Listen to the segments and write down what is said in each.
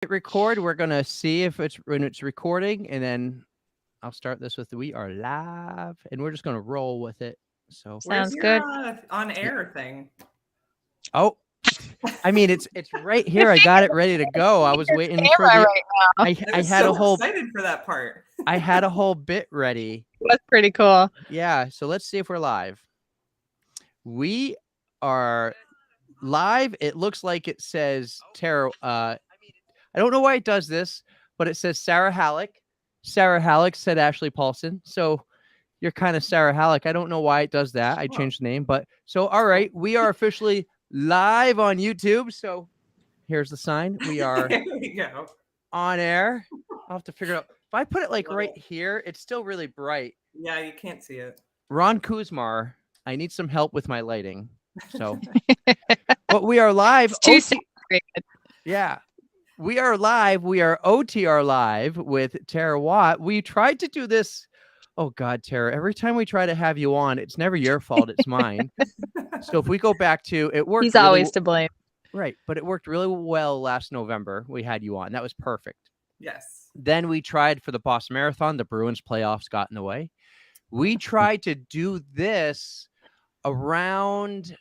hit record. We're gonna see if it's when it's recording, and then I'll start this with we are live, and we're just gonna roll with it. So, Where's Sounds your good. on air thing? oh, I mean it's right here. I got it ready to go. I was waiting for Camera the. right now. I I I was had a so whole excited for that part. I had a whole bit ready. That's pretty cool. Yeah. So let's see if we're live. We are live. It looks like it says Tara. I don't know why it does this, but it says Sarah Halleck. Sarah Halleck said Ashley Paulson. So you're kind of Sarah Halleck. I don't know why it does that. I Oh. changed the name, but so all right, we are officially live on YouTube. So here's the sign. We are There we go. on air. I'll have to figure it out. If I put it like Love right it. here, it's still really bright. Yeah, you can't see it. Ron Kuzmar, I need some help with my lighting. So, but we are live. It's too OT saturated. Yeah. We are live. We are OTR live with Tara Watt. We tried to do this. Oh God, Tara, every time we try to have you on, it's never your fault. It's mine. So if we go back to it worked He's really always to blame. right, but it worked really well last November. We had you on. That was perfect. Yes. Then we tried for the Boston Marathon. The Bruins playoffs got in the way. We tried to do this around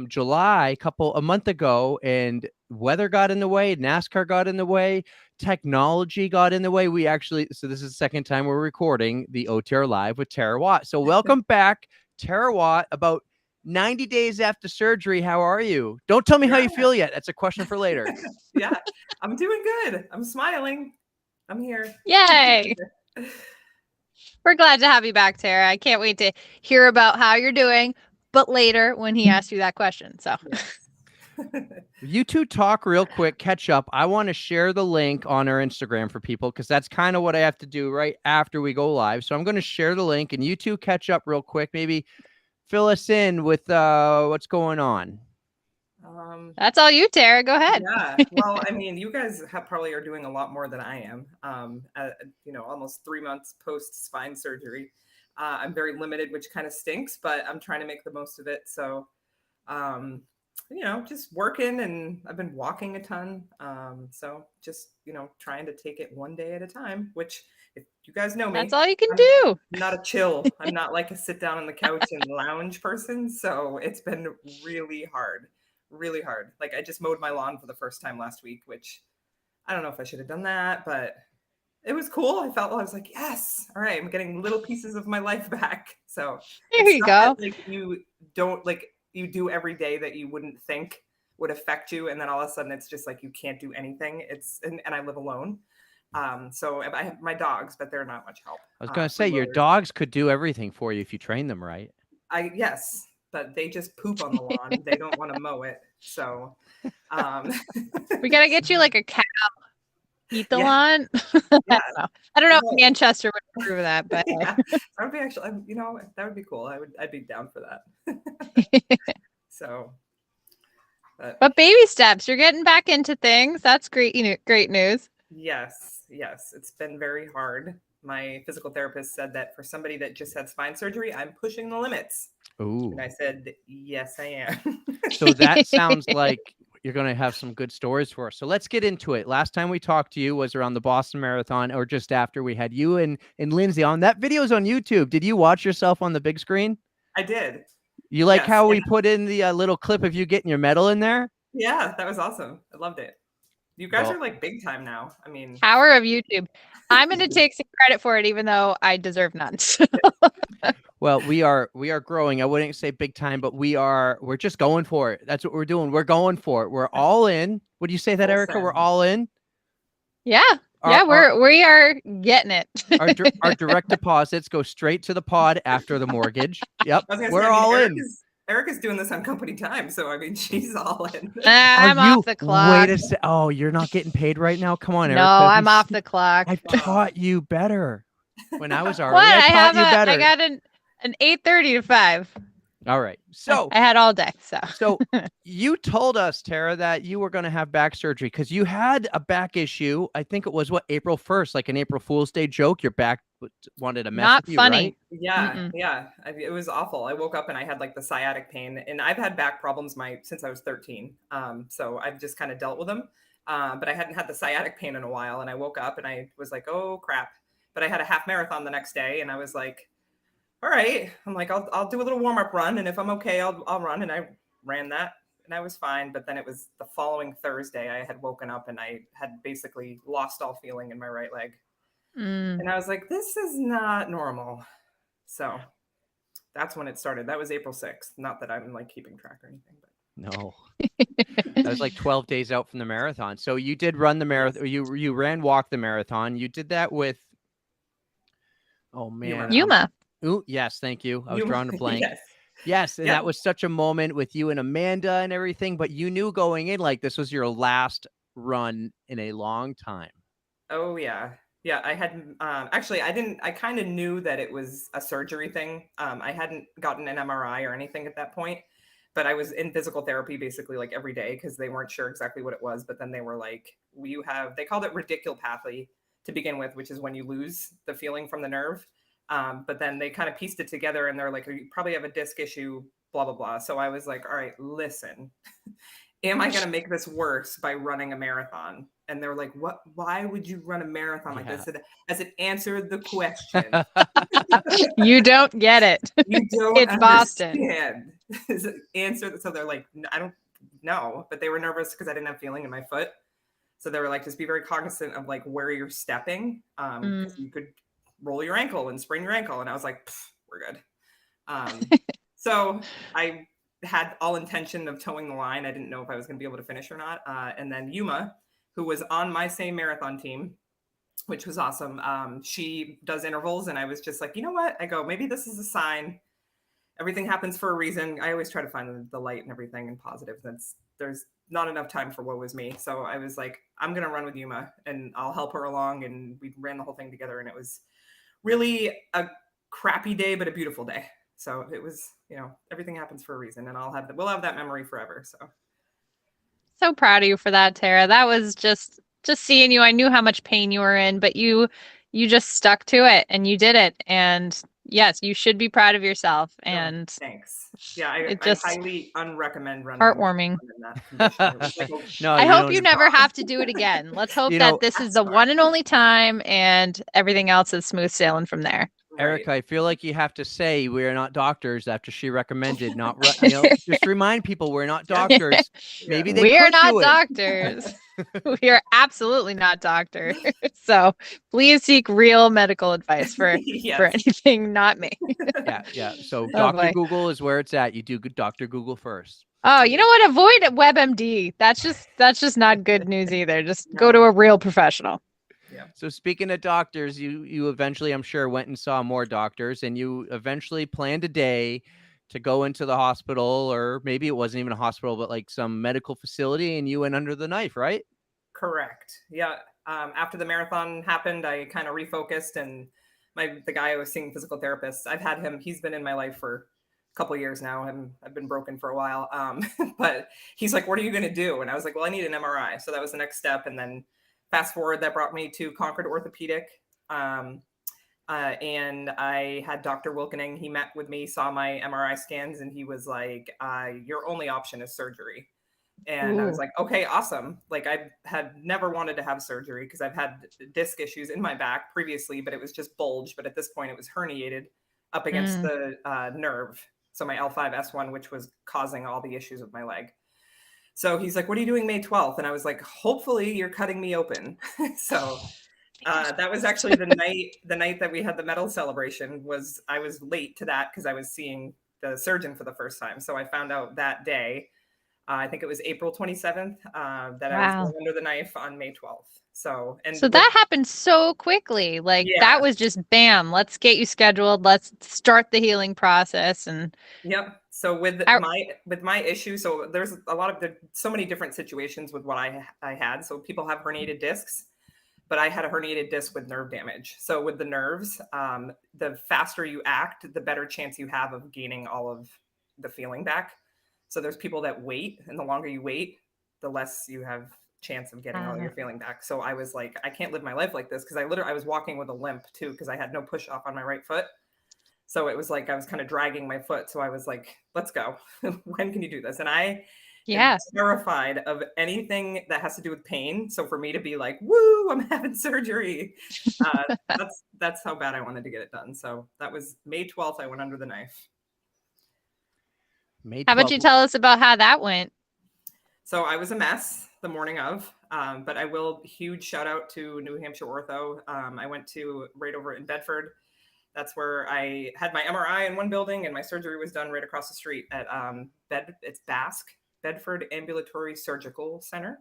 July, a month ago, and weather got in the way, NASCAR got in the way, technology got in the way. So this is the second time we're recording the OTR Live with Tara Watt. So welcome back, Tara Watt. About 90 days after surgery, how are you? Don't tell me how you feel yet. That's a question for later. Yeah, I'm doing good. I'm smiling. I'm here. Yay. We're glad to have you back, Tara. I can't wait to hear about how you're doing, but later when he asked you that question. So You two talk real quick, catch up. I want to share the link on our Instagram for people because that's kind of what I have to do right after we go live. So I'm going to share the link and you two catch up real quick. Maybe fill us in with what's going on. that's all you, Tara. Go ahead. Yeah. Well, I mean, you guys probably are doing a lot more than I am. Almost 3 months post spine surgery. I'm very limited, which kind of stinks, but I'm trying to make the most of it. So, just working, and I've been walking a ton. So just, trying to take it one day at a time, which if you guys know me, That's all you can do. I'm not a chill. I'm not like a sit down on the couch and lounge person. So it's been really hard. Really hard. Like I just mowed my lawn for the first time last week, which I don't know if I should have done that, but it was cool. I was like, yes, all right, I'm getting little pieces of my life back. So There you go. You don't you do every day that you wouldn't think would affect you, and then all of a sudden it's just like you can't do anything. And I live alone. So I have my dogs, but they're not much help. I was going to say your dogs could do everything for you if you train them right. Yes, but they just poop on the lawn. They don't want to mow it. So we got to get you like a cow. Eat the lawn. Yeah. I don't know if Manchester would approve of that, but yeah, that would be actually, that would be cool. I'd be down for that. So, but baby steps, you're getting back into things. That's great. Great news. Yes, it's been very hard. My physical therapist said that for somebody that just had spine surgery, I'm pushing the limits. Ooh. And I said, yes, I am. So that sounds like you're going to have some good stories for us. So let's get into it. Last time we talked to you was around the Boston Marathon, or just after. We had you and Lindsay on. That video's on YouTube. Did you watch yourself on the big screen? I did. You like how we put in the little clip of you getting your medal in there? Yeah, that was awesome. I loved it. You guys are like big time now. I mean, power of YouTube. I'm going to take some credit for it, even though I deserve none. Well, we are growing. I wouldn't say big time, but we're just going for it. That's what we're doing. We're going for it. We're all in. Would you say that, Erica? We're all in. Yeah. We are getting it. Our direct deposits go straight to the pod after the mortgage. Yep. We're all in. Erica's doing this on company time, so I mean, she's all in. I'm off the clock. Oh, you're not getting paid right now? Come on, Erica. No, I'm off the clock. I've taught you better. When I was already, I taught you better. I got an 8:30 to 5. All right. So I had all day. So you told us, Tara, that you were going to have back surgery because you had a back issue. I think it was April 1st, like an April Fool's Day joke. Your back wanted to mess Not with you, funny. Right? Yeah. Yeah. It was awful. I woke up and I had like the sciatic pain, and I've had back problems since I was 13. So I've just kind of dealt with them. but I hadn't had the sciatic pain in a while. And I woke up and I was like, oh crap. But I had a half marathon the next day, and I was like, all right. I'm like, I'll do a little warm up run, and if I'm okay, I'll run. And I ran that, and I was fine. But then it was the following Thursday, I had woken up and I had basically lost all feeling in my right leg. And I was like, this is not normal. So that's when it started. That was April 6th. Not that I'm like keeping track or anything, but No. That was like 12 days out from the marathon. So you did run the marathon. You walk the marathon. You did that with, oh man. Yuma. Ooh, yes, thank you. I was drawing a blank. Yes. Yes, and that was such a moment with you and Amanda and everything, but you knew going in like this was your last run in a long time. Oh yeah. Yeah, I had actually I kind of knew that it was a surgery thing. I hadn't gotten an MRI or anything at that point, but I was in physical therapy basically like every day because they weren't sure exactly what it was. But then they were like, they called it radiculopathy to begin with, which is when you lose the feeling from the nerve. But then they kind of pieced it together and they're like, you probably have a disc issue, blah, blah, blah. So I was like, all right, listen, am I going to make this worse by running a marathon? And they're like, what, why would you run a marathon like this? As it answered the question. You don't get it. You don't It's understand. Boston. Answer. So they're like, I don't know, but they were nervous because I didn't have feeling in my foot. So they were like, just be very cognizant of like where you're stepping. Because you could roll your ankle and sprain your ankle. And I was like, we're good. So I had all intention of towing the line. I didn't know if I was going to be able to finish or not. And then Yuma, who was on my same marathon team, which was awesome. She does intervals. And I was just like, you know what? I go, maybe this is a sign. Everything happens for a reason. I always try to find the light and everything and positive. There's not enough time for what was me. So I was like, I'm going to run with Yuma and I'll help her along. And we ran the whole thing together. And it was really a crappy day, but a beautiful day. So it was, everything happens for a reason, and we'll have that memory forever. So proud of you for that, Tara. That was just seeing you. I knew how much pain you were in, but you just stuck to it and you did it. And yes, you should be proud of yourself. And thanks. Yeah, I highly unrecommend running. Heartwarming. No, I hope you never have to do it again. Let's hope that this is the one and only time, and everything else is smooth sailing from there. Erica, I feel like you have to say we are not doctors after she recommended not. Just remind people we're not doctors. Maybe we are not doctors. We are absolutely not doctors. So please seek real medical advice for anything, not me. Yeah. So Dr. Google is where it's at. You do Dr. Google first. Oh, you know what? Avoid WebMD. That's just not good news either. Just go to a real professional. Yeah. So speaking of doctors, you eventually, I'm sure, went and saw more doctors, and you eventually planned a day to go into the hospital, or maybe it wasn't even a hospital, but like some medical facility, and you went under the knife, right? Correct. Yeah. After the marathon happened, I kind of refocused, and the guy I was seeing, physical therapist, I've had him. He's been in my life for a couple of years now, and I've been broken for a while. But he's like, "What are you going to do?" And I was like, "Well, I need an MRI." So that was the next step, and then fast forward, that brought me to Concord Orthopedic. And I had Dr. Wilkening. He met with me, saw my MRI scans, and he was like, your only option is surgery. And I was like, okay, awesome. Like, I had never wanted to have surgery because I've had disc issues in my back previously, but it was just bulge. But at this point, it was herniated up against the nerve. So my L5-S1, which was causing all the issues with my leg. So he's like, what are you doing May 12th? And I was like, hopefully you're cutting me open. So that was actually the night that we had the medal celebration. I was late to that because I was seeing the surgeon for the first time. So I found out that day, I think it was April 27th, that I was going under the knife on May 12th. So that happened so quickly. Like that was just bam, let's get you scheduled. Let's start the healing process. And yep. So with my issue, so there's so many different situations with what I had. So people have herniated discs, but I had a herniated disc with nerve damage. So with the nerves, the faster you act, the better chance you have of gaining all of the feeling back. So there's people that wait, and the longer you wait, the less you have chance of getting all your feeling back. So I was like, I can't live my life like this, because I was walking with a limp too, because I had no push off on my right foot. So it was like I was kind of dragging my foot. So I was like, let's go. When can you do this? And I Yeah. and terrified of anything that has to do with pain. So for me to be like, "Woo, I'm having surgery," that's how bad I wanted to get it done. So that was May 12th. I went under the knife. May How about you 12th. tell us about how that went? So I was a mess the morning of, but I will huge shout out to New Hampshire Ortho. I went to right over in Bedford. That's where I had my MRI in one building, and my surgery was done right across the street at it's BASC, Bedford Ambulatory Surgical Center.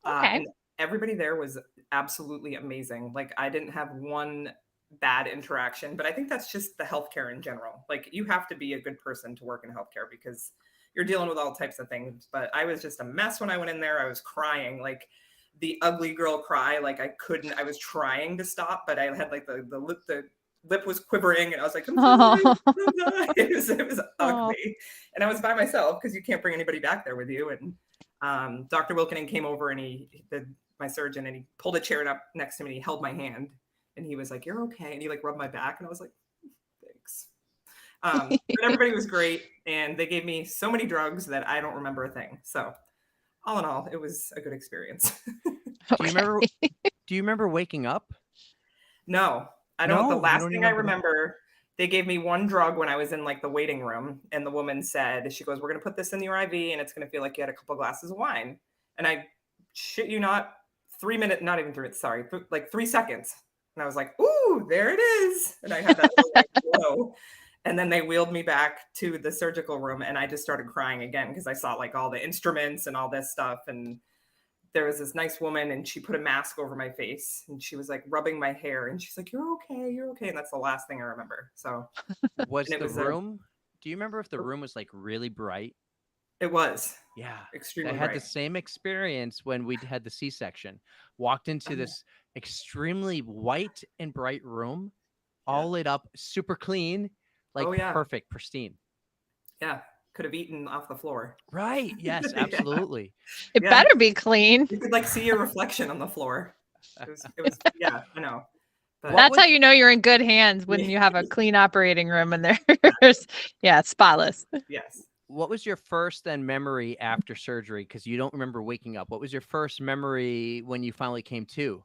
Okay. And everybody there was absolutely amazing. Like I didn't have one bad interaction, but I think that's just the healthcare in general. Like you have to be a good person to work in healthcare because you're dealing with all types of things. But I was just a mess when I went in there. I was crying, like the ugly girl cry. Like I was trying to stop, but I had like the lip was quivering, and I was like, it was ugly. And I was by myself because you can't bring anybody back there with you. And Dr. Wilkinen came over, and my surgeon, and he pulled a chair up next to me, and he held my hand, and he was like, "You're okay," and he like rubbed my back, and I was like, "Thanks." But everybody was great, and they gave me so many drugs that I don't remember a thing. So all in all, it was a good experience. Do you remember waking up? No, I don't. No, The you last don't thing I remember that? remember, they gave me one drug when I was in like the waiting room, and the woman said, she goes, "We're going to put this in your IV, and it's going to feel like you had a couple glasses of wine." And I shit you not, 3 minutes, not even 3 minutes, sorry, like 3 seconds. And I was like, "Ooh, there it is." And I had that little like glow. And then they wheeled me back to the surgical room, and I just started crying again because I saw like all the instruments and all this stuff. And there was this nice woman, and she put a mask over my face, and she was like rubbing my hair, and she's like, "You're okay, you're okay." And that's the last thing I remember. So Was and it the was room? Do you remember if the room was like really bright? it was Yeah. extremely I had bright. the same experience when we had the C-section. Walked into this extremely white and bright room, all lit up, super clean, like Oh, yeah. perfect, pristine. Yeah, could have eaten off the floor. Right. Yes, Yeah. absolutely. It Yeah. better be clean. You could like see your reflection on the floor. It was yeah, I know. But That's how you know you're in good hands when you have a clean operating room and there's spotless. yes. What was your first then memory after surgery? Because you don't remember waking up. What was your first memory when you finally came to?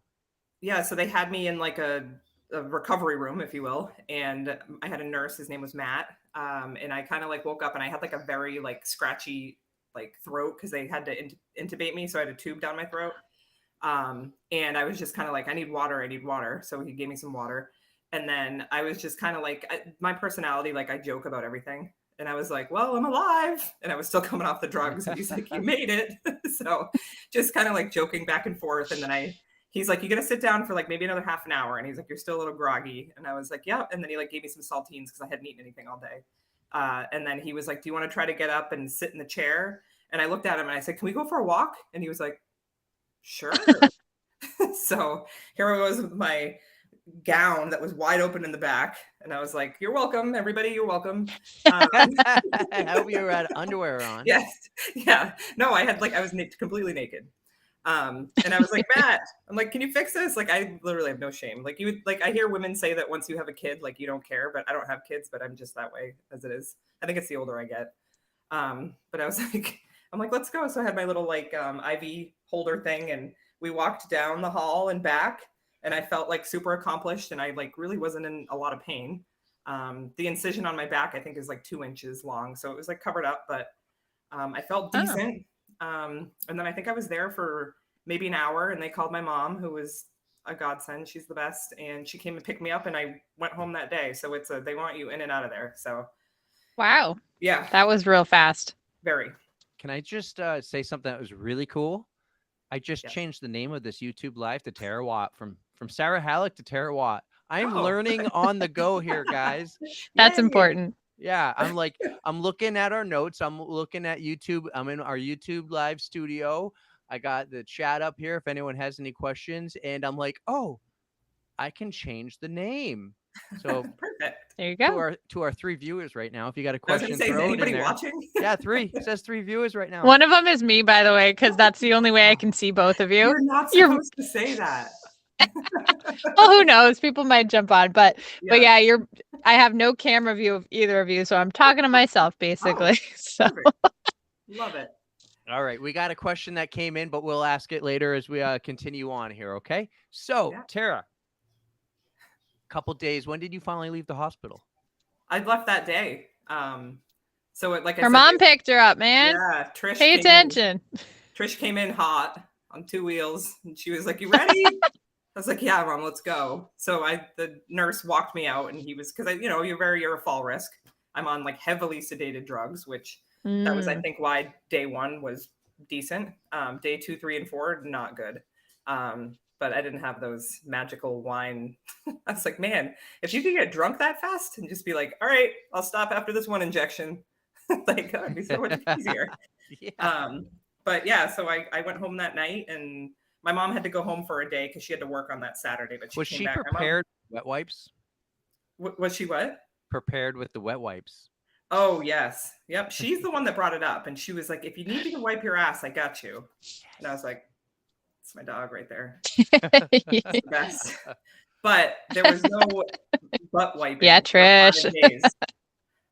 Yeah, so they had me in like a recovery room, if you will, and I had a nurse. His name was Matt, and I kind of like woke up, and I had like a very like scratchy like throat because they had to intubate me, so I had a tube down my throat, and I was just kind of like, I need water. So he gave me some water, and then I was just kind of like, my personality, like I joke about everything. And I was like, "Well, I'm alive," and I was still coming off the drugs. And he's like, "You made it." So just kind of like joking back and forth, and then he's like, "You got to sit down for like maybe another half an hour." And he's like, "You're still a little groggy." And I was like, "Yeah." And then he like gave me some saltines because I hadn't eaten anything all day. And then he was like, "Do you want to try to get up and sit in the chair?" And I looked at him and I said, "Can we go for a walk?" And he was like, "Sure." So here I was with my gown that was wide open in the back. And I was like, "You're welcome, everybody. You're welcome." I hope you had underwear on. Yes. Yeah. No, I was completely naked. And I was like, "Matt," I'm like, "Can you fix this?" Like, I literally have no shame. Like I hear women say that once you have a kid, like you don't care, but I don't have kids, but I'm just that way as it is. I think it's the older I get. But I was like, I'm like, "Let's go." So I had my little like IV holder thing, and we walked down the hall and back, and I felt like super accomplished, and I like really wasn't in a lot of pain. The incision on my back, I think, is like 2 inches long. So it was like covered up, but I felt decent. And then I think I was there for maybe an hour, and they called my mom, who was a godsend. She's the best. And she came and picked me up, and I went home that day. So they want you in and out of there. So wow. Yeah. That was real fast. Very. Can I just say something that was really cool? I just changed the name of this YouTube live to Terawatt from Sarah Halleck to Terawatt. I'm learning on the go here, guys. That's important. Yeah, I'm looking at our notes. I'm looking at YouTube. I'm in our YouTube live studio. I got the chat up here if anyone has any questions. And I'm like, oh, I can change the name. So perfect. There you go. To our 3 viewers right now. If you got a I was question, gonna say, is throw it in anybody there. watching? Yeah, 3. It says 3 viewers right now. One of them is me, by the way, because that's the only way I can see both of you. You're not supposed to say that. Well, who knows? People might jump on, but yeah, I have no camera view of either of you, so I'm talking to myself basically. So Love it. All right, we got a question that came in, but we'll ask it later as we continue on here. Okay. So, Yeah. Tara, couple days. When did you finally leave the hospital? I left that day. So like I Her said, mom picked her up, man. yeah, Trish Pay came in. attention. Trish came in hot on 2 wheels, and she was like, "You ready?" I was like, "Yeah, Mom, let's go." So the nurse walked me out, and he was because you're a fall risk. I'm on like heavily sedated drugs, which that was I think why day 1 was decent. Day 2, 3, and 4 not good. But I didn't have those magical wine. I was like, man, if you could get drunk that fast and just be like, all right, I'll stop after this one injection, like that would be so much easier. Yeah. But yeah, so I went home that night, and my mom had to go home for a day because she had to work on that Saturday. But Was came she back. prepared with wet wipes? Was she what? Prepared with the wet wipes. Oh yes, yep. She's the one that brought it up, and she was like, "If you need me to wipe your ass, I got you." And I was like, "It's my dog right there. That's the best." But there was no butt wiping. Yeah, for 5 Trish. days,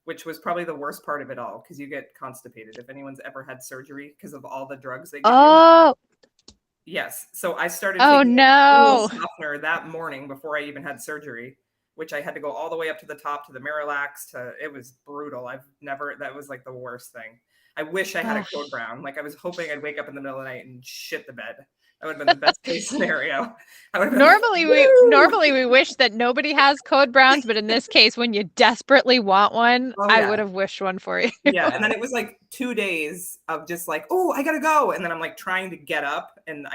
which was probably the worst part of it all because you get constipated if anyone's ever had surgery because of all the drugs they give you. Oh, Yes. So I started oh taking a no. stool softener that morning before I even had surgery, which I had to go all the way up to the top to the Miralax it was brutal. That was like the worst thing. I wish I had a Code Brown. Like I was hoping I'd wake up in the middle of the night and shit the bed. That would have been the best case scenario. Normally we wish that nobody has Code Browns, but in this case, when you desperately want one, I would have wished one for you. Yeah. And then it was like 2 days of just like, oh, I gotta go. And then I'm like trying to get up, and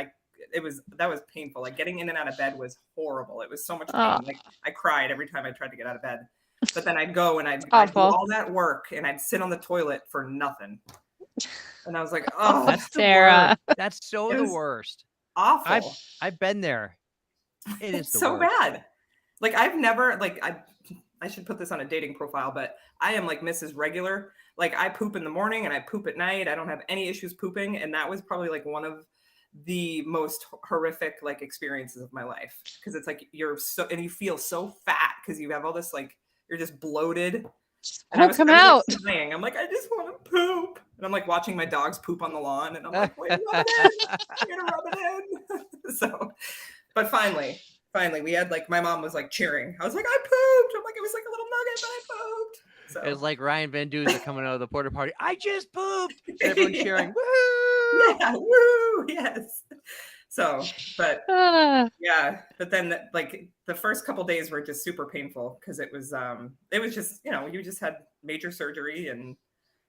that was painful. Like getting in and out of bed was horrible. It was so much pain. Like I cried every time I tried to get out of bed. But then I'd go and I'd do all that work, and I'd sit on the toilet for nothing. And I was like, oh, that's Sarah. That's so the worst. Awful. I've been there. It is so bad. Like I've never I should put this on a dating profile, but I am like Mrs. Regular. Like I poop in the morning and I poop at night. I don't have any issues pooping, and that was probably like one of the most horrific like experiences of my life, because it's like you feel so fat because you have all this like you're just bloated. And I was come out. Dying. I'm like, I just want to poop. And I'm like watching my dogs poop on the lawn, and I'm like, wait, rub it in. I'm gonna rub it in. So, but finally, we had like my mom was like cheering. I was like, I pooped. I'm like, it was like a little nugget, but I pooped. So it was like Ryan Van Duzer coming out of the porta party. I just pooped. Everyone cheering. Woo! Yeah, woo! Yes. So, but yeah, but then like the first couple days were just super painful because it was just you just had major surgery, and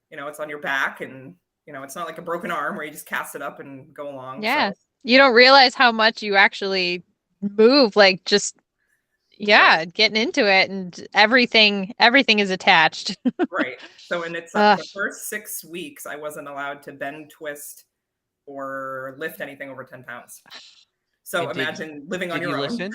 it's on your back, and it's not like a broken arm where you just cast it up and go along. Yeah, so. You don't realize how much you actually move, like just getting into it, and everything is attached. Right. So, and it's the first 6 weeks I wasn't allowed to bend, twist, or lift anything over 10 pounds. So imagine living on your own. Listen?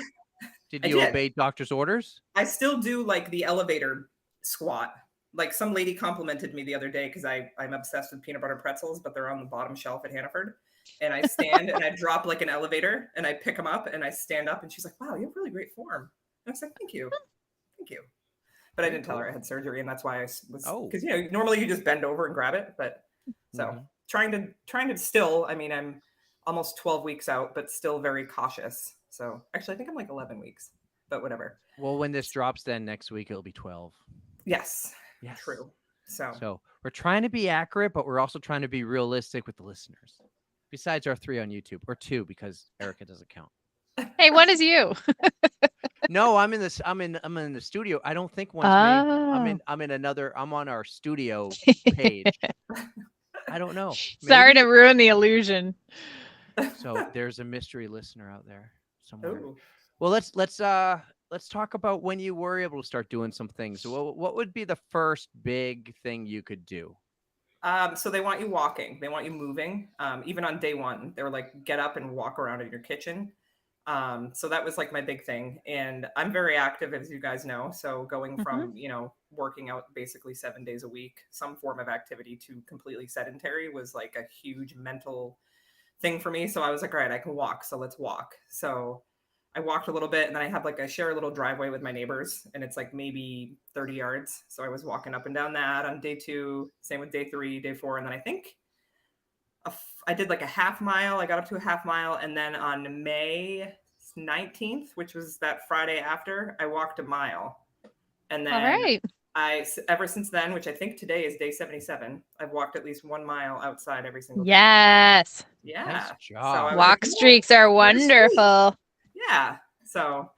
Did you obey doctor's orders? I still do like the elevator squat. Like some lady complimented me the other day because I'm obsessed with peanut butter pretzels, but they're on the bottom shelf at Hannaford. And I stand and I drop like an elevator, and I pick them up and I stand up, and she's like, wow, you have really great form. And I was like, thank you. Thank you. But I didn't tell her I had surgery, and that's why I was, because normally you just bend over and grab it. But so trying to still, I mean, I'm almost 12 weeks out, but still very cautious. So actually I think I'm like 11 weeks, but whatever. Well, when this drops then next week, it'll be 12. Yes. True. So we're trying to be accurate, but we're also trying to be realistic with the listeners. Besides our 3 on YouTube, or 2 because Erica doesn't count. Hey, one is you. No, I'm in the studio. I don't think one's made. I'm on our studio page. I don't know. Maybe. Sorry to ruin the illusion. So there's a mystery listener out there somewhere. Ooh. Well, let's talk about when you were able to start doing some things. So what would be the first big thing you could do? So they want you walking. They want you moving. Even on day 1, they were like, get up and walk around in your kitchen. So that was like my big thing. And I'm very active, as you guys know. So going from, working out basically 7 days a week, some form of activity, to completely sedentary was like a huge mental thing for me. So I was like, all right, I can walk. So let's walk. So I walked a little bit, and then I share a little driveway with my neighbors, and it's like maybe 30 yards. So I was walking up and down that on day 2, same with day 3, day 4. And then I think I did like a half mile. I got up to a half mile. And then on May 19th, which was that Friday after, I walked a mile. And All then right. ever since then, which I think today is day 77, I've walked at least 1 mile outside every single day. Yes. Yeah. Nice So job. I was Walk like, streaks are what a streak. wonderful. Yeah. So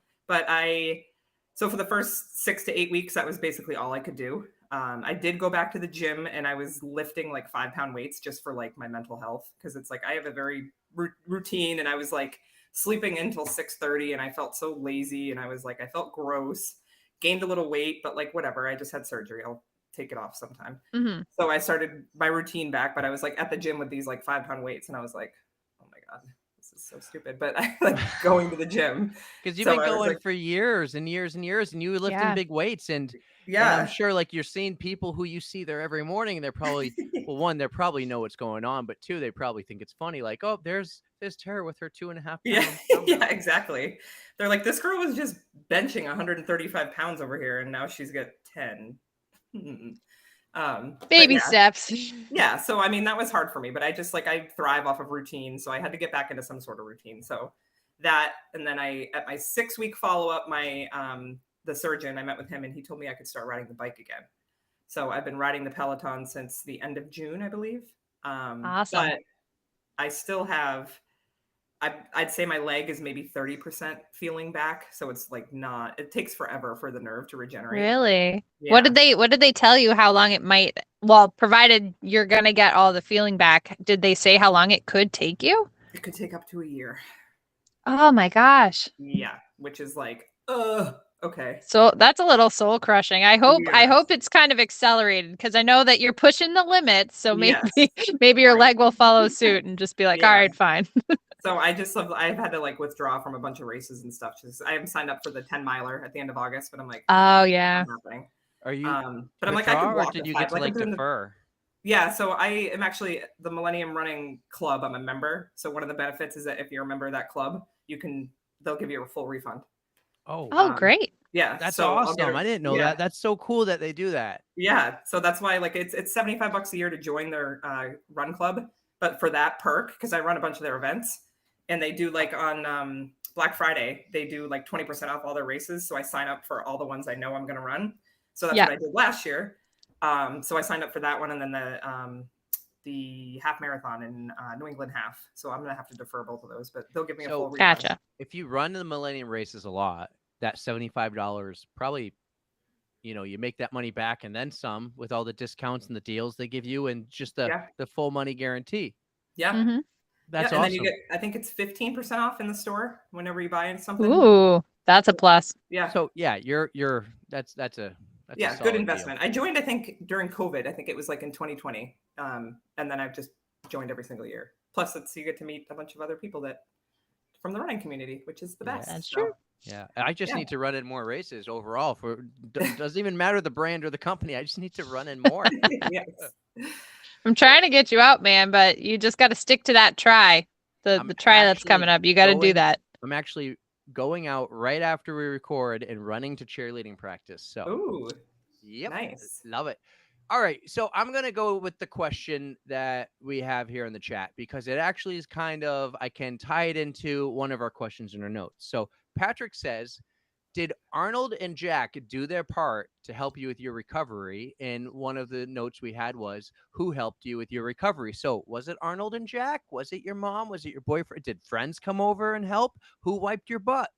for the first 6 to 8 weeks, that was basically all I could do. I did go back to the gym and I was lifting like 5-pound weights just for like my mental health. Cause it's like, I have a very routine, and I was like sleeping until 6:30 and I felt so lazy. And I was like, I felt gross, gained a little weight, but like, whatever, I just had surgery. I'll take it off sometime. Mm-hmm. So I started my routine back, but I was like at the gym with these like 5-pound weights. And I was like, oh my God, this is so stupid. But I like going to the gym. Because you've So been I was going like, for years and years and years, and you were lifting Yeah. big weights, and yeah. I'm sure like you're seeing people who you see there every morning, and they're probably well, one, they probably know what's going on, but two, they probably think it's funny. Like, oh, there's Tara with her 2.5 pounds. Yeah, dumbbell. yeah, exactly. They're like, this girl was just benching 135 pounds over here, and now she's got 10. But Baby yeah. steps. Yeah, so I mean, that was hard for me, but I just like, I thrive off of routine, so I had to get back into some sort of routine. So that, and then at my 6-week follow-up, my the surgeon, I met with him, and he told me I could start riding the bike again. So I've been riding the Peloton since the end of June, I believe. Awesome. But I still have, I'd say my leg is maybe 30% feeling back. So it's like not, it takes forever for the nerve to regenerate. Really? Yeah. What did they tell you how long it might, well, provided you're gonna get all the feeling back, did they say how long it could take you? It could take up to a year. Oh my gosh. Yeah. Which is like, okay. So that's a little soul crushing. I hope Yes. it's kind of accelerated, because I know that you're pushing the limits. So maybe Yes. maybe your Right. leg will follow suit and just be like, Yeah. all right, fine. So I've had to like withdraw from a bunch of races and stuff. Just I am signed up for the 10 miler at the end of August, but I'm like, Oh yeah. not happening. Are you But I'm like, I withdraw, could or walk did at you 5. get to Like, I'm like doing the- defer? Yeah, so I am actually the Millennium Running Club. I'm a member. So one of the benefits is that if you're a member of that club, they'll give you a full refund. Oh, great. Yeah, That's so I'll get awesome. I didn't know yeah, that. That's so cool that they do that. Yeah, so that's why like it's $75 a year to join their run club. But for that perk, because I run a bunch of their events, and they do like on Black Friday, they do like 20% off all their races. So I sign up for all the ones I know I'm going to run. So that's Yeah. what I did last year. So I signed up for that one, and then the half marathon in New England half. So I'm gonna have to defer both of those, but they'll give me a So- full refund. Gotcha. If you run the Millennium Races a lot, that $75 probably, you make that money back and then some with all the discounts and the deals they give you, and just Yeah. the full money guarantee. Yeah. Hmm. That's yeah, and awesome. then you get, I think it's 15% off in the store whenever you buy something. Ooh, that's a plus. Yeah. So yeah, that's a Yeah, solid good deal. investment. I joined, I think, during COVID. I think it was like in 2020. And then I've just joined every single year. Plus, you get to meet a bunch of other people from the running community, which is the Yeah, best. that's So, true. Yeah, I just Yeah. need to run in more races overall. Doesn't even matter the brand or the company. I just need to run in more. yes. I'm trying to get you out, man, but you just got to stick to that try. I'm The try that's actually coming up. You got to do going- that. I'm actually going out right after we record and running to cheerleading practice. So Ooh, yep, nice. love it. All right, so I'm gonna go with the question that we have here in the chat, because it actually is kind of, I can tie it into one of our questions in our notes. So Patrick says, did Arnold and Jack do their part to help you with your recovery? And one of the notes we had was, who helped you with your recovery? So was it Arnold and Jack? Was it your mom? Was it your boyfriend? Did friends come over and help? Who wiped your butt?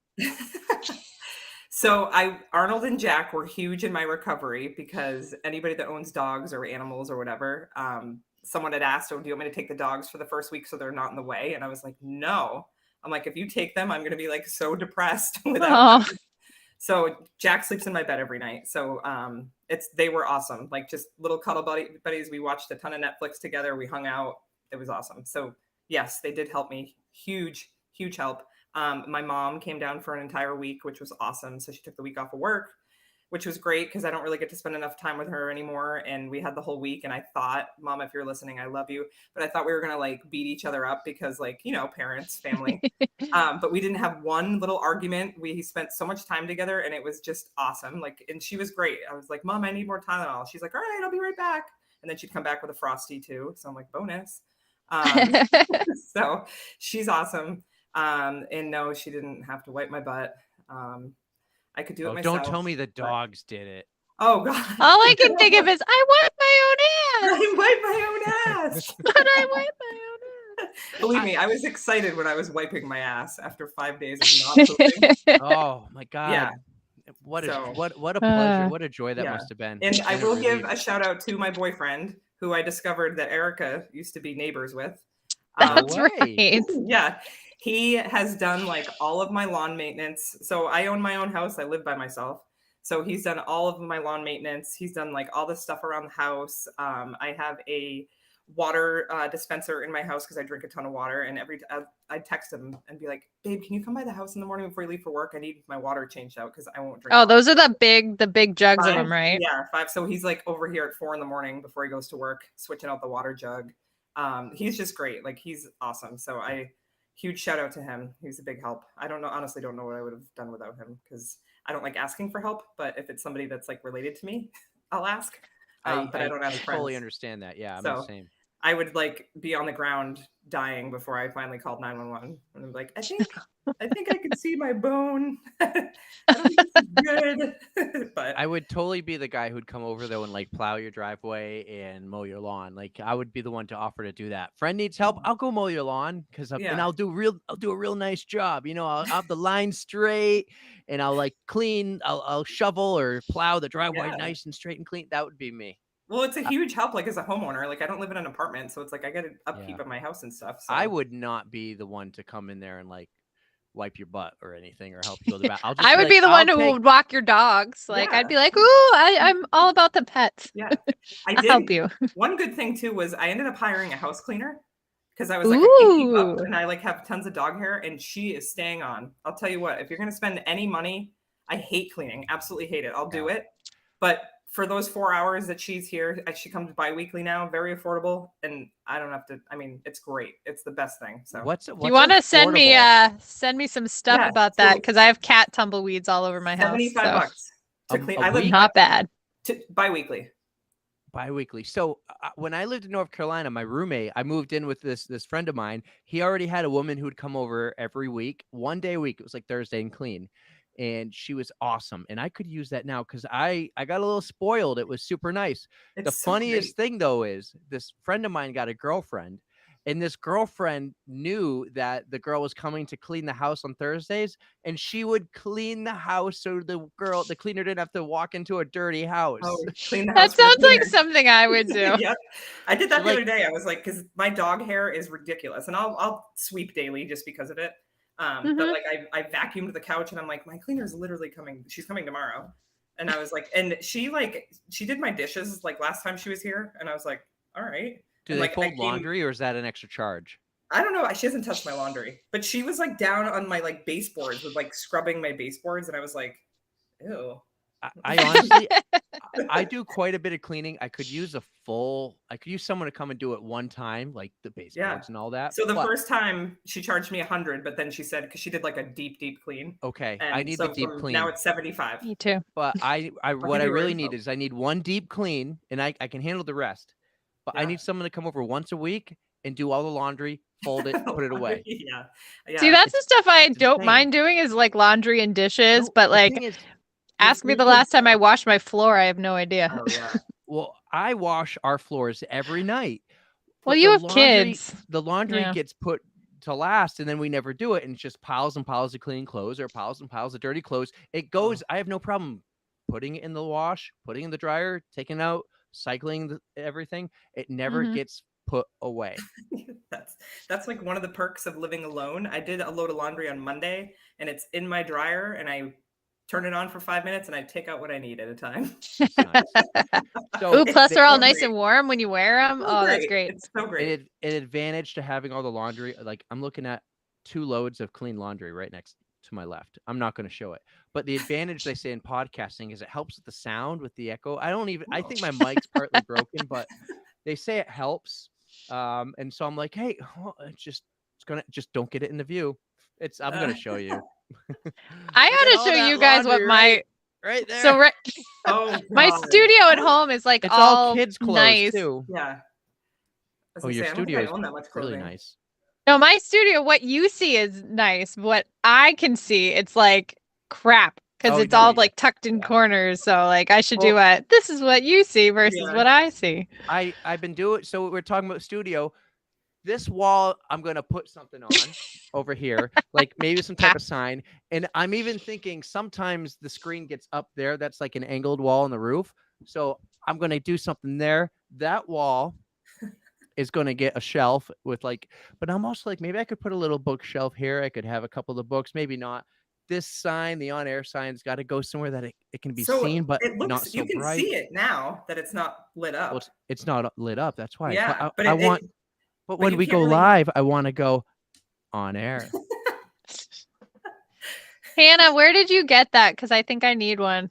So Arnold and Jack were huge in my recovery, because anybody that owns dogs or animals or whatever, someone had asked, oh, do you want me to take the dogs for the first week so they're not in the way? And I was like, no. I'm like, if you take them, I'm going to be like so depressed without them. So Jack sleeps in my bed every night. So they were awesome. Like just little cuddle buddies. We watched a ton of Netflix together. We hung out. It was awesome. So yes, they did help me. Huge, huge help. My mom came down for an entire week, which was awesome. So she took the week off of work, which was great because I don't really get to spend enough time with her anymore. And we had the whole week. And I thought, Mom, if you're listening, I love you. But I thought we were going to like beat each other up because like, parents, family. But we didn't have one little argument. We spent so much time together and it was just awesome. Like, and she was great. I was like, Mom, I need more Tylenol. She's like, all right, I'll be right back. And then she'd come back with a Frosty too. So I'm like, bonus. So she's awesome. And no, she didn't have to wipe my butt. I could do it Oh, myself. don't tell me the but- dogs did it. Oh God. All I can think of is I wipe my own ass. I wipe my own ass. But I wipe my own Believe me, I was excited when I was wiping my ass after 5 days of not pooping. ass. Oh my God. Yeah. What a So- what a pleasure. Uh, What a joy that yeah. must have been. And I And a will give relief. a shout out to my boyfriend, who I discovered that Erica used to be neighbors with. That's way. right. Yeah, he has done like all of my lawn maintenance. So I own my own house. I live by myself. So he's done all of my lawn maintenance. He's done like all the stuff around the house. I have a water dispenser in my house because I drink a ton of water. And I'd text him and be like, "Babe, can you come by the house in the morning before you leave for work? I need my water changed out because I won't drink." Oh, water." those are the big jugs of 5? them, right? Yeah, 5. So he's like over here at 4 in the morning before he goes to work, switching out the water jug. He's just great. Like he's awesome. So huge shout out to him. He's a big help. I honestly don't know what I would have done without him because I don't like asking for help. But if it's somebody that's like related to me, I'll ask. But I don't ask friends. fully understand that. Yeah, I'm So- the same. I would like be on the ground dying before I finally called 911. And I'm like, I think I can see my bone. I don't think this is good. But I would totally be the guy who'd come over though and like plow your driveway and mow your lawn. Like I would be the one to offer to do that. Friend needs help, I'll go mow your lawn because and Yeah. I'll do a real nice job. You know, I'll have the line straight and I'll like clean. I'll shovel or plow the driveway Yeah. nice and straight and clean. That would be me. well, it's a huge help. Like as a homeowner, like I don't live in an apartment, so it's like I got to upkeep Yeah. of my house and stuff. So I would not be the one to come in there and like wipe your butt or anything or help you go to the bath. I would be the one who would walk your dogs. Like Yeah. I'd be like, "Ooh, I'm all about the pets. Yeah, I I'll did. help you." One good thing too was I ended up hiring a house cleaner because I was like, I can't keep up, Ooh. and I like have tons of dog hair, and she is staying on. I'll tell you what, if you're gonna spend any money, I hate cleaning, absolutely hate it. I'll do it, but for those 4 hours that she's here, she comes bi-weekly now, very affordable, and I don't have to. I mean, it's great. It's the best thing. So What's If you want to send affordable? me some stuff Yeah, about that so- because I have cat tumbleweeds all over my house. 75 So bucks to clean. a I live week? not bad. bi-weekly. Bi-weekly. So when I lived in North Carolina, my roommate, I moved in with this friend of mine. He already had a woman who would come over every week, 1 day a week. It was like Thursday and clean. And she was awesome. And I could use that now because I got a little spoiled. It was super nice. It's The so funniest great. thing though is this friend of mine got a girlfriend. And this girlfriend knew that the girl was coming to clean the house on Thursdays, and she would clean the house so the cleaner didn't have to walk into a dirty house. Oh, clean the That house for the sounds like cleaner. something I would do. Yep. I did that the Like- other day. I was like, because my dog hair is ridiculous, and I'll sweep daily just because of it. But Mhm. like I vacuumed the couch, and I'm like, my cleaner's literally coming. She's coming tomorrow, and I was like, and she did my dishes like last time she was here, and I was like, all right. Do And, they like, I fold came- laundry or is that an extra charge? I don't know. She hasn't touched my laundry, but she was like down on my like baseboards with like scrubbing my baseboards, and I was like, ew. I honestly, I do quite a bit of cleaning. I could use someone to come and do it one time, like the baseboards and all that. So the but- first time she charged me 100, but then she said because she did like a deep clean. okay, And I need so the deep from clean. Now it's 75. Me too. But what give I you her really need info. is I need one deep clean, and I can handle the rest. But I Yeah. need someone to come over once a week and do all the laundry, fold it, put it away. Yeah. See, that's the stuff I it's don't insane. mind doing is like laundry and dishes, No, but the like thing is, ask me you the could- last time I washed my floor, I have no idea. Oh, yeah. well, I wash our floors every night. Well, but you the have laundry- kids. The laundry Yeah. gets put to last, and then we never do it, and it's just piles and piles of clean clothes or piles and piles of dirty clothes. It goes. I have no problem putting it in the wash, putting it in the dryer, taking out, cycling everything. It never Mhm. gets put away. That's like one of the perks of living alone. I did a load of laundry on Monday, and it's in my dryer, and I turn it on for 5 minutes, and I take out what I need at a time. Nice. So Ooh, plus they they're all feel nice great. and warm when you wear them. So Oh, that's great. It's so great. an advantage to having all the laundry. Like I'm looking at 2 loads of clean laundry right next to my left. I'm not going to show it, but the advantage they say in podcasting is it helps with the sound, with the echo. I think my mic's partly broken, but they say it helps. And so I'm like, hey, just don't get it in the view. I'm going to show you. I Look at gotta all show that you guys what laundry my right there. so Oh, my God. studio at home is like it's all all kids' clothes nice. too. Yeah. was Oh, gonna your say, I don't think studio I is own that much really clothing. nice. No, my studio, what you see is nice. What I can see, it's like crap because Oh, it's no, all yeah. like tucked in Yeah. corners. So like I should Well- do a this is what you see versus Yeah. what I see. I've been doing, so we're talking about studio. This wall, I'm gonna put something on over here, like maybe some type of sign. And I'm even thinking sometimes the screen gets up there. That's like an angled wall on the roof. So I'm gonna do something there. That wall is gonna get a shelf with like, but I'm also like, maybe I could put a little bookshelf here. I could have a couple of books, maybe not. This sign, the on-air sign's got to go somewhere that it can be So seen, but it looks, not so you can bright. see it now that it's not lit up. Well, it's not lit up. That's why. Yeah, but I want, but when you we can't go really- live, I want to go on air. Hannah, where did you get that? Because I think I need one.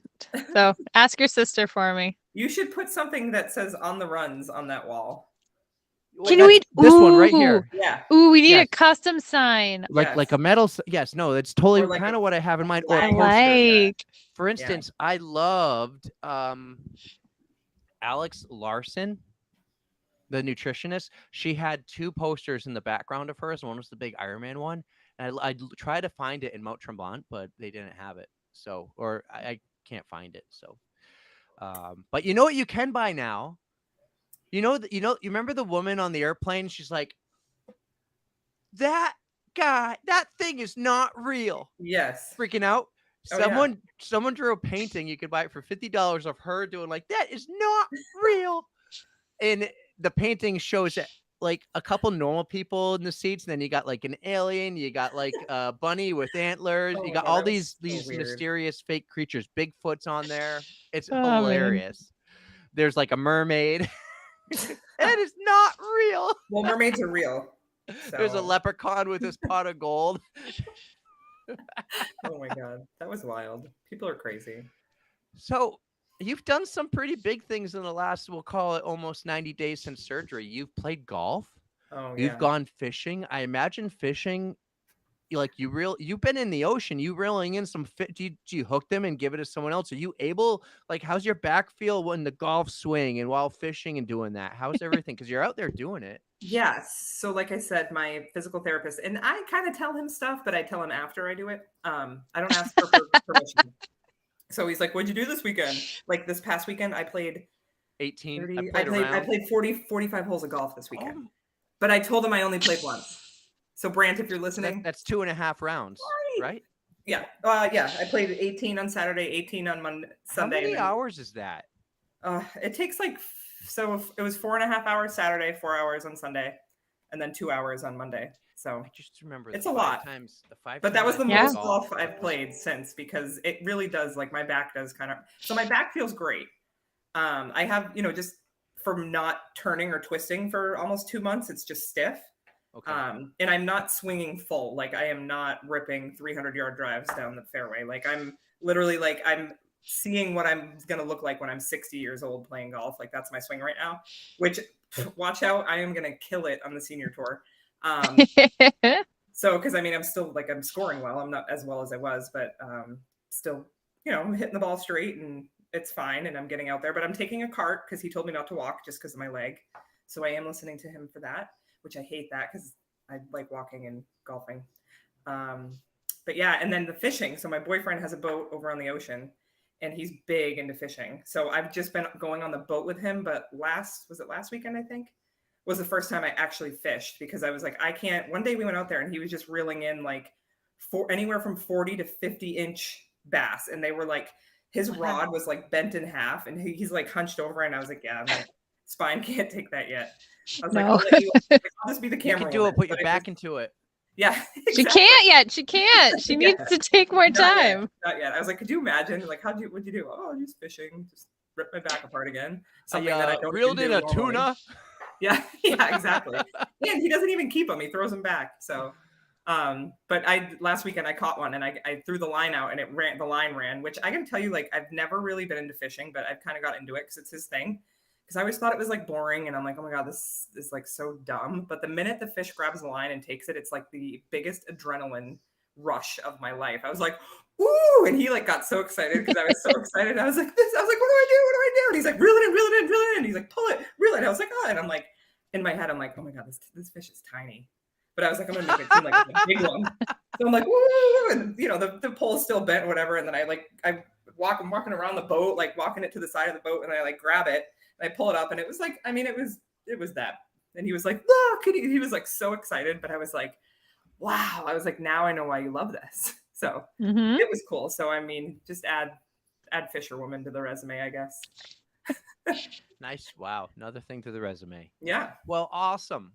So ask your sister for me. You should put something that says "On the Runs" on that wall. Can That's we- this one right Ooh. here? Yeah, Ooh, we need Yes. a custom sign. Like a Yes. metal. Yes, no, that's totally Or like kind a of what I have in mind. Or a flag. poster. Like For instance, I loved Alex Larson, the nutritionist. She had 2 posters in the background of hers. One was the big Iron Man one. And I tried to find it in Mount Tremblant, but they didn't have it. So, or I can't find it. So, but you know what you can buy now? You remember the woman on the airplane? She's like, that guy, that thing is not real. yes. Freaking out. Oh, yeah. Someone drew a painting. You could buy it for $50 of her doing like, that is not real. And the painting shows like a couple normal people in the seats, and then you got like an alien, you got like a bunny with antlers, Oh you my got God, all that was these so weird. mysterious fake creatures. Bigfoot's on there. It's Oh, man. hilarious. There's like a mermaid. That is not real. Well, mermaids are real. There's a so- leprechaun with his pot of gold. Oh my god, that was wild. People are crazy. So you've done some pretty big things in the last, we'll call it almost 90 days since surgery. You've played golf. Oh You've yeah. gone fishing. I imagine fishing, you've been in the ocean. You reeling in some fit. Do you hook them and give it to someone else? Are you able, like, how's your back feel when the golf swing and while fishing and doing that? How's everything? Because you're out there doing it. Yes. So like I said, my physical therapist, and I kind of tell him stuff, but I tell him after I do it. I don't ask for permission. So he's like, "What'd you do this weekend?" Like this past weekend, I played 18. 30, I played 45 holes of golf this weekend. Oh, But I told him I only played once. So Brant, if you're listening, that's 2.5 rounds, right? yeah, yeah, I played 18 on Saturday, 18 on Sunday. How many and then- hours is that? It takes like, so it was 4.5 hours Saturday, 4 hours on Sunday, and then 2 hours on Monday. So, I just remember It's the a 5 lot. times the 5 but that was the times Yeah. most golf. golf I've played since, because it really does, like, my back does kind of, so my back feels great. I have, just from not turning or twisting for almost 2 months, it's just stiff. Okay. And I'm not swinging full. Like, I am not ripping 300-yard drives down the fairway. Like, I'm literally, like, I'm seeing what I'm going to look like when I'm 60 years old playing golf. Like, that's my swing right now, which, watch out, I am going to kill it on the senior tour. So, because I mean, I'm still, like, I'm scoring well. I'm not as well as I was, but still, I'm hitting the ball straight and it's fine. And I'm getting out there, but I'm taking a cart because he told me not to walk just because of my leg. So I am listening to him for that, which I hate that because I like walking and golfing. But yeah, and then the fishing. So my boyfriend has a boat over on the ocean and he's big into fishing. So I've just been going on the boat with him, but last weekend, I think, was the first time I actually fished, because I was like, I can't. One day we went out there and he was just reeling in like anywhere from 40 to 50-inch bass. And they were like, his rod was like bent in half and he's like hunched over. And I was like, yeah, my spine can't take that yet. I was like, I'll just be the You camera. can do woman. it. Put your But back into it. Yeah. She exactly. can't yet. She can't. She needs to take more Not yet, time. Not yet. I was like, could you imagine? Like, what'd you do? Oh, just fishing. Just rip my back apart again. Something that I don't reeled do in a normally. tuna. Yeah, exactly. And he doesn't even keep them. He throws them back. So, but last weekend I caught one and I threw the line out and the line ran, which I can tell you, like, I've never really been into fishing, but I've kind of got into it because it's his thing. Because I always thought it was like boring and I'm like, oh my God, this is like so dumb. But the minute the fish grabs the line and takes it, it's like the biggest adrenaline rush of my life. I was like, ooh, and he like got so excited because I was so excited. I was like, what do I do? What do I do? And he's like, reel it in. And he's like, pull it, reel it. And I was like, oh, and I'm like, in my head, I'm like, oh my God, this fish is tiny. But I was like, I'm gonna make it seem like it's a big one. So I'm like, woo, and you know, the pole's still bent or whatever. And then I'm walking around the boat, like walking it to the side of the boat, and I like grab it and I pull it up, and it was like, I mean, it was that. And he was like, look, and he was like so excited, but I was like, wow. I was like, now I know why you love this. So it was cool. So I mean, just add fisherwoman to the resume, I guess. Nice. Wow. Another thing to the resume. Yeah. Well, awesome.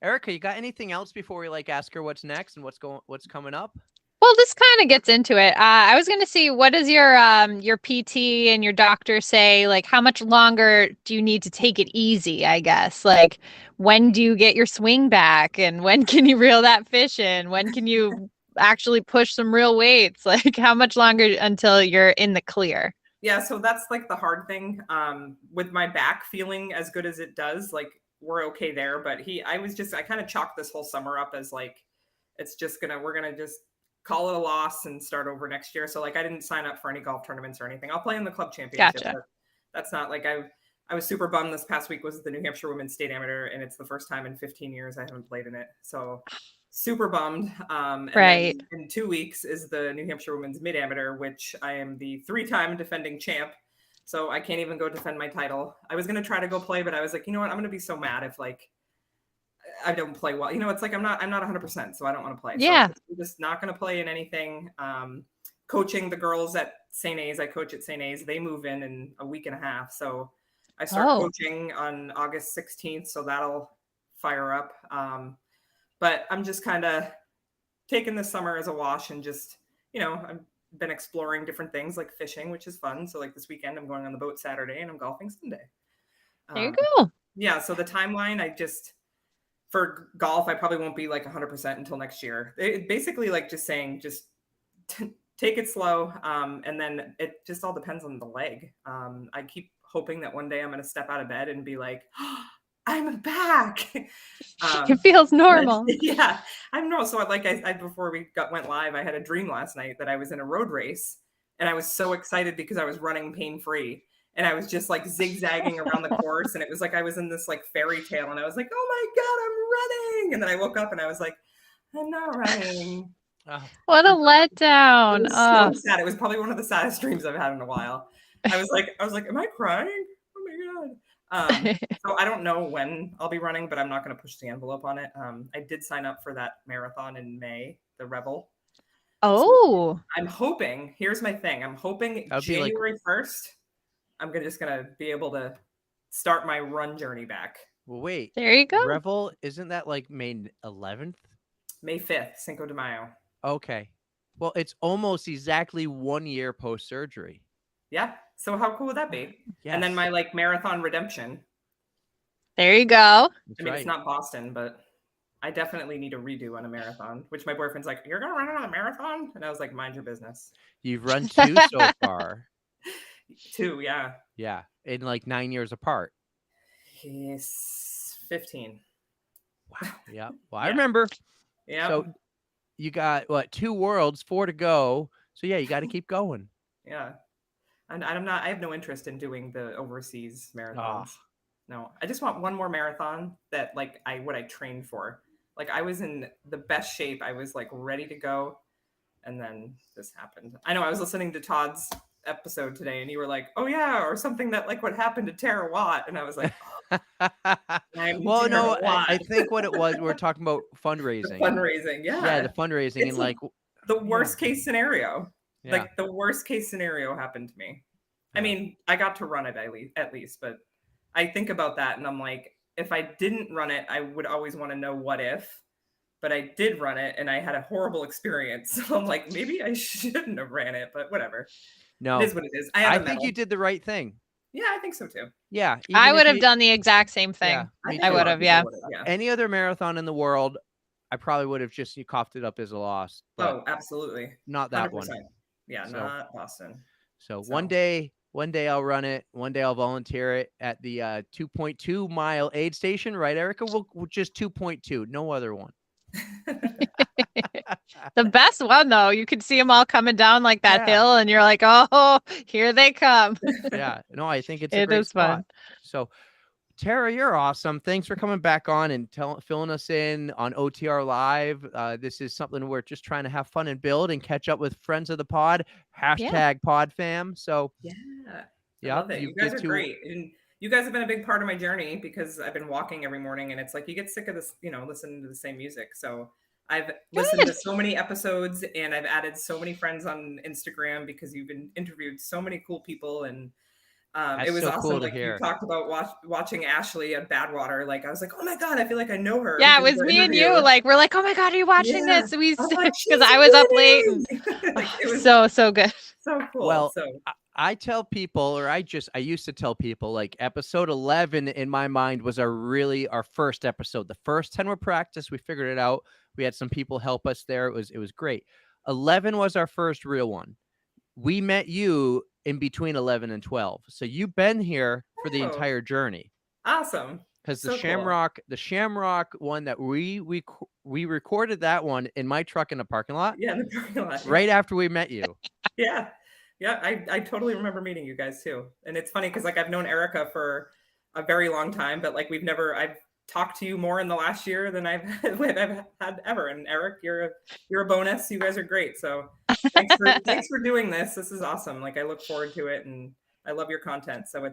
Erica, you got anything else before we like ask her what's next and what's coming up? Well, this kind of gets into it. I was going to see, what does your PT and your doctor say? Like, how much longer do you need to take it easy, I guess? Like, when do you get your swing back? And when can you reel that fish in? When can you actually push some real weights? Like, how much longer until you're in the clear? Yeah, so that's like the hard thing. With my back feeling as good as it does, like we're okay there. But I kind of chalked this whole summer up as like, we're gonna just call it a loss and start over next year. So like I didn't sign up for any golf tournaments or anything. I'll play in the club championship. Gotcha. But that's not like I was super bummed. This past week was the New Hampshire Women's State Amateur, and it's the first time in 15 years I haven't played in it. So super bummed. And Right. then in 2 weeks is the New Hampshire Women's Mid Amateur, which I am the 3-time defending champ. So I can't even go defend my title. I was going to try to go play, but I was like, you know what? I'm going to be so mad if like I don't play well. You know, it's like I'm not 100%, so I don't want to play. Yeah. So I'm just not going to play in anything. Coaching the girls at St. A's, I coach at St. A's. They move in a week and a half. So I start coaching on August 16th. So that'll fire up. But I'm just kind of taking this summer as a wash and just, you know, I've been exploring different things like fishing, which is fun. So like this weekend, I'm going on the boat Saturday and I'm golfing Sunday. There you go. Yeah. So the timeline, for golf, I probably won't be like 100% until next year. It basically like just saying, take it slow. And then it just all depends on the leg. I keep hoping that one day I'm going to step out of bed and be like, oh, I'm back. It feels normal. Yeah, I'm normal. So like I before we went live, I had a dream last night that I was in a road race and I was so excited because I was running pain-free and I was just like zigzagging around the course. And it was like, I was in this like fairy tale and I was like, oh my God, I'm running. And then I woke up and I was like, I'm not running. What a letdown. It was so sad. It was probably one of the saddest dreams I've had in a while. I was like, am I crying? Oh my God. So I don't know when I'll be running, but I'm not going to push the envelope on it. I did sign up for that marathon in May, the Rebel. Oh, So I'm hoping, here's my thing. I'm hoping January 1st, I'm just going to be able to start my run journey back. Well, wait. There you go. Revel, isn't that like May 11th? May 5th, Cinco de Mayo. Okay. Well, it's almost exactly 1 year post-surgery. Yeah. So how cool would that be? Yes. And then my like marathon redemption. There you go. That's I mean, right. It's not Boston, but I definitely need a redo on a marathon, which my boyfriend's like, you're going to run another marathon? And I was like, mind your business. You've run 2 so far. 2, yeah. Yeah. In like 9 years apart. He's 15. Wow. Yeah. Well, I Yeah. remember. Yeah. So you got 2 worlds, 4 to go. So yeah, you got to keep going. Yeah. And I have no interest in doing the overseas marathons. No, I just want one more marathon that like I trained for. Like I was in the best shape. I was like ready to go. And then this happened. I know I was listening to Todd's episode today and you were like, oh yeah, or something that like what happened to Tara Watt. And I was like, well, no, I think what it was, we're talking about fundraising. Fundraising, yeah. Yeah, the fundraising It's and like the worst case scenario. Yeah. Like the worst case scenario happened to me. I mean, I got to run it at least, but I think about that and I'm like, if I didn't run it, I would always want to know what if, but I did run it and I had a horrible experience. So I'm like, maybe I shouldn't have ran it, but whatever. No, it is what it is. I think you did the right thing. Yeah, I think so too. Yeah. I would have done the exact same thing. Yeah, me I too. would have, yeah. Any other marathon in the world, I probably would have just coughed it up as a loss. Oh, absolutely. Not that 100%. one. Yeah, So- not Boston. So one day I'll run it. One day I'll volunteer it at the 2.2 mile aid station, right, Erica? We'll just 2.2, no other one. The best one though, you could see them all coming down like that Yeah. hill and you're like, oh, here they come. Yeah, no, I think it's a It great is fun. spot. So Tara, you're awesome. Thanks for coming back on and filling us in on OTR Live. This is something we're just trying to have fun and build and catch up with friends of the pod. Hashtag PodFam. So Yeah. I yeah, love it. You guys are great. And you guys have been a big part of my journey because I've been walking every morning and it's like you get sick of this, listening to the same music. So I've listened to so many episodes and I've added so many friends on Instagram because you've been interviewed so many cool people and it was so awesome. cool to Like hear. you talked about watching Ashley at Badwater. Like I was like, oh my God, I feel like I know her. Yeah, it was me and you. Like we're like, oh my God, are you watching this? We I'm like, because I was up late. Like, it was so good. so cool. Well, so I tell people, or I used to tell people, like episode 11 in my mind was our first episode. The first 10 were practice. We figured it out. We had some people help us there. It was great. 11 was our first real one. We met you in between 11 and 12. So you've been here for the entire journey. Awesome. Because So the Shamrock one that we recorded that one in my truck in the parking lot. Yeah, in the parking lot. Right after we met you. Yeah. I totally remember meeting you guys too. And it's funny because like I've known Erica for a very long time, but like I've talked to you more in the last year than I've had ever. And Eric, you're a bonus. You guys are great. So thanks for doing this. This is awesome. Like I look forward to it and I love your content. So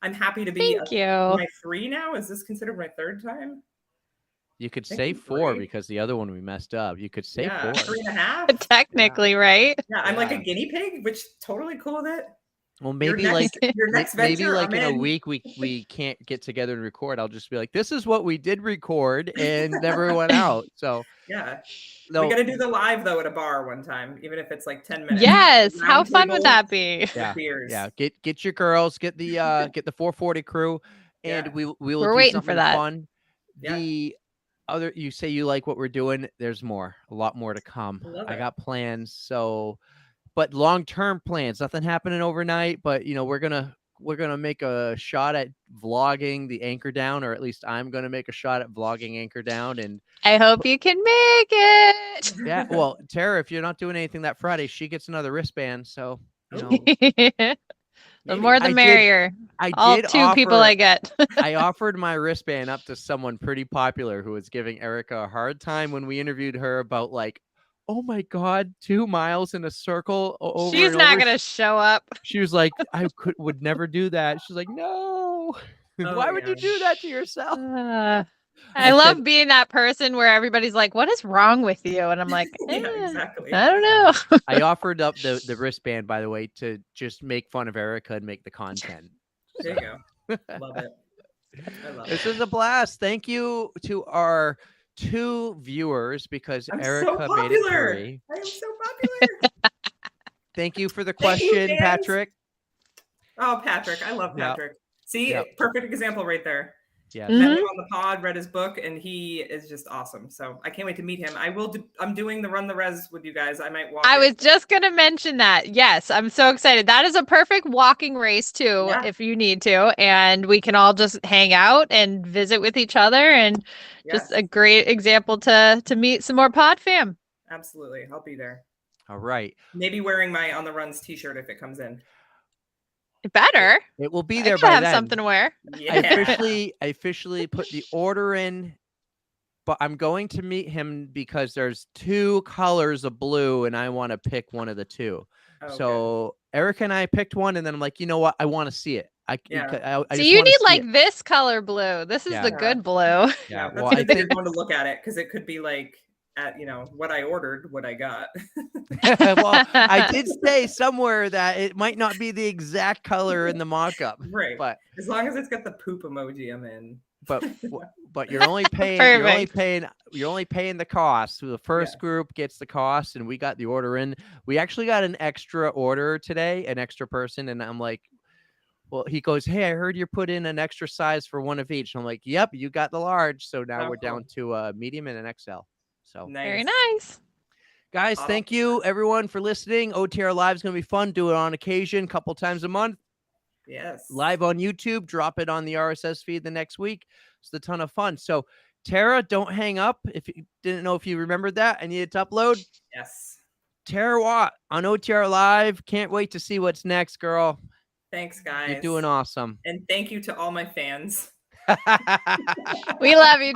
I'm happy to be my 3 now. Is this considered my 3rd time? You could say 4 because the other one we messed up. You could say 4. 3.5. Technically, right? Yeah, I'm like a guinea pig, which totally cool with it. Well, maybe your next venture, in a week we can't get together and record. I'll just be like, this is what we did record and never went out. So yeah, we got to do the live though at a bar one time, even if it's like 10 minutes. Yes, how fun would that be? Yeah. Get your girls, get the 440 crew, and we will We're do waiting something for that. fun. The other, you say you like what we're doing. There's a lot more to come. I got plans. So, but long-term plans, nothing happening overnight, but we're going to make a shot at vlogging the Anchor Down, or at least I'm going to make a shot at vlogging Anchor Down. And I hope you can make it. Yeah. Well, Tara, if you're not doing anything that Friday, she gets another wristband. So, the more the merrier. All 2 people I get. I offered my wristband up to someone pretty popular who was giving Erica a hard time when we interviewed her about like, oh my God, 2 miles in a circle over. She's not going to show up. She was like, I would never do that. She's like, no. Why would you do that to yourself? I love being that person where everybody's like, what is wrong with you? And I'm like, exactly. I don't know. I offered up the wristband, by the way, to just make fun of Erica and make the content. There you go. Love it. I love This is a blast. Thank you to our 2 viewers because Erica made it 3. I am so popular. Thank you for the question, Patrick. Oh, Patrick. I love Patrick. See, perfect example right there. Yeah. Met him on the pod, read his book, and he is just awesome. So I can't wait to meet him. I'm doing the Run the Res with you guys. I might walk. I was just going to mention that. Yes, I'm so excited. That is a perfect walking race too, if you need to. And we can all just hang out and visit with each other, and just a great example to meet some more pod fam. Absolutely. I'll be there. All right. Maybe wearing my On the Runs t-shirt if it comes in. Better. It will be there by then. Have something to wear. Yeah. I officially put the order in, but I'm going to meet him because there's 2 colors of blue and I want to pick one of the 2. Okay. So Erica and I picked one, and then I'm like, you know what? I want to see it. I so you need like this color blue. This is the good blue. Yeah. Well, I think you're going to look at it because it could be like at what I ordered, what I got. Well, I did say somewhere that it might not be the exact color in the mock-up, right? But as long as it's got the poop emoji, I'm in. But you're only paying you're only paying the cost. So the first group gets the cost, and we got the order in. We actually got an extra order today, an extra person, and I'm like, well, he goes, hey, I heard you put in an extra size for one of each. And I'm like, yep, you got the large. So now we're down to a medium and an XL. So very nice. Guys, thank you everyone for listening. OTR Live is going to be fun. Do it on occasion, couple times a month. Yes. Live on YouTube. Drop it on the RSS feed the next week. It's a ton of fun. So Tara, don't hang up. If you didn't know if you remembered that, I needed to upload. Yes. Tara Watt on OTR Live. Can't wait to see what's next, girl. Thanks, guys. You're doing awesome. And thank you to all my fans. We love you,